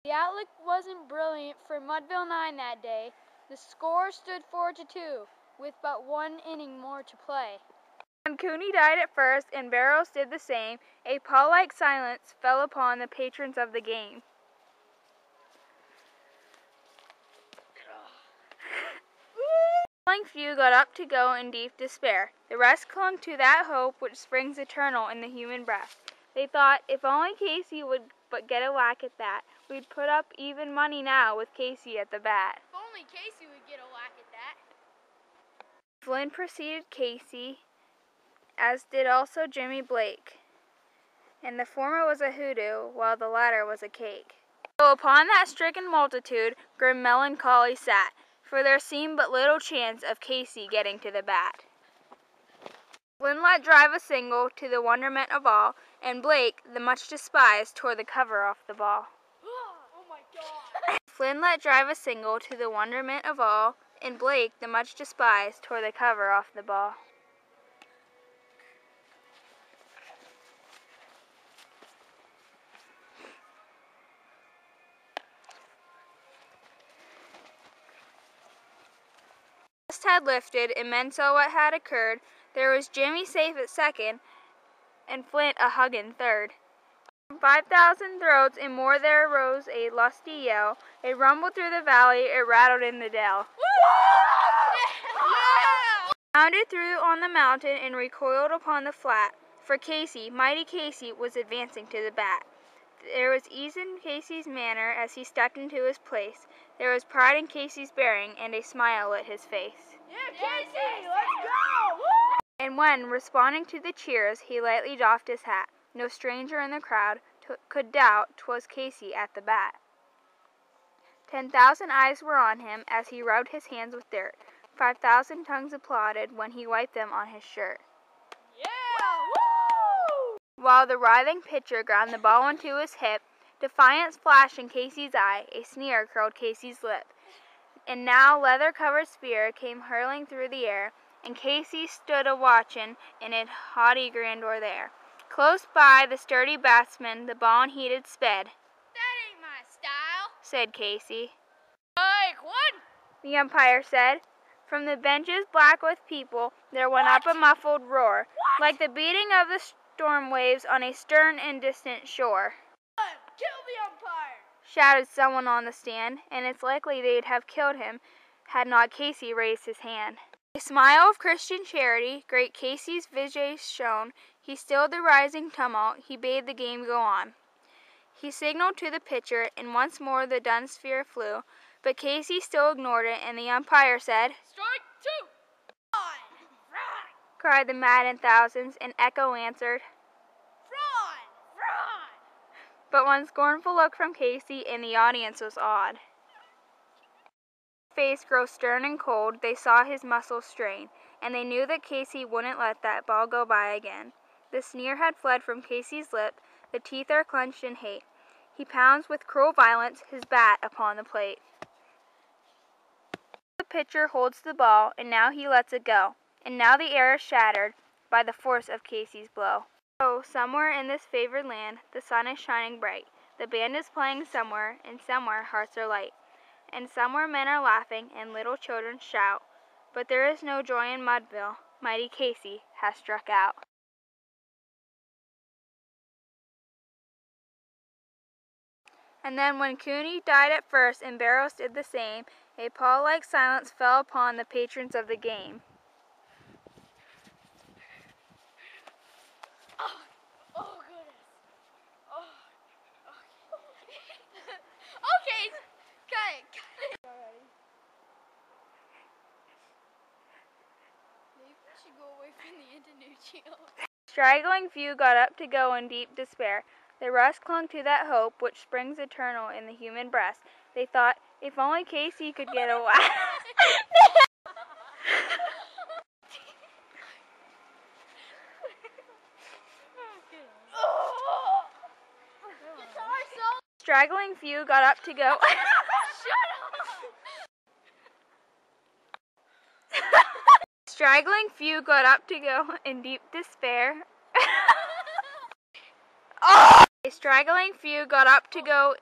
The outlook wasn't brilliant for Mudville 9 that day. The score stood 4-2, with but one inning more to play. When Cooney died at first and Barrows did the same, a pall-like silence fell upon the patrons of the game. Few got up to go in deep despair. The rest clung to that hope which springs eternal in the human breast. They thought, if only Casey would but get a whack at that, we'd put up even money now with Casey at the bat. If only Casey would get a whack at that. Flynn preceded Casey, as did also Jimmy Blake, and the former was a hoodoo, while the latter was a cake. So upon that stricken multitude, grim melancholy sat, for there seemed but little chance of Casey getting to the bat. Flynn let drive a single to the wonderment of all, and Blake, the much despised, tore the cover off the ball. Oh my God! Flynn let drive a single to the wonderment of all, and Blake, the much despised, tore the cover off the ball. Had lifted, and men saw what had occurred. There was Jimmy safe at second, and Flint a huggin' third. From 5,000 throats and more there rose a lusty yell. It rumbled through the valley, it rattled in the dell. Bounded through on the mountain and recoiled upon the flat. For Casey, mighty Casey, was advancing to the bat. There was ease in Casey's manner as he stepped into his place. There was pride in Casey's bearing, and a smile lit his face. Yeah, Casey, let's go! Woo! And when, responding to the cheers, he lightly doffed his hat, no stranger in the crowd could doubt 'twas Casey at the bat. 10,000 eyes were on him as he rubbed his hands with dirt. 5,000 tongues applauded when he wiped them on his shirt. Yeah! Woo! While the writhing pitcher ground the ball into his hip, defiance flashed in Casey's eye, a sneer curled Casey's lip. And now leather-covered spear came hurling through the air, and Casey stood a-watchin' in it haughty grandeur there. Close by the sturdy batsman the ball unheeded sped. That ain't my style, said Casey. Strike one! The umpire said. From the benches black with people there went up a muffled roar, like the beating of the storm waves on a stern and distant shore. Kill the umpire! Shouted someone on the stand, and it's likely they'd have killed him had not Casey raised his hand. A smile of Christian charity, great Casey's visage shone. He stilled the rising tumult, he bade the game go on. He signaled to the pitcher, and once more the dun sphere flew, but Casey still ignored it, and the umpire said, Strike two! Run! cried the maddened thousands, and echo answered, but one scornful look from Casey and the audience was awed. His face grow stern and cold, they saw his muscles strain, and they knew that Casey wouldn't let that ball go by again. The sneer had fled from Casey's lip, the teeth are clenched in hate. He pounds with cruel violence his bat upon the plate. The pitcher holds the ball, and now he lets it go, and now the air is shattered by the force of Casey's blow. Oh, somewhere in this favored land, the sun is shining bright. The band is playing somewhere, and somewhere hearts are light. And somewhere men are laughing, and little children shout. But there is no joy in Mudville. Mighty Casey has struck out. And then when Cooney died at first, and Barrows did the same, a pall-like silence fell upon the patrons of the game. Okay, cut it. Maybe we should go away from the Antonucci. Straggling few got up to go in deep despair. The rest clung to that hope which springs eternal in the human breast. They thought, if only Casey could get away. Straggling few got up to go. Straggling few got up to go in deep despair. A straggling few got up to go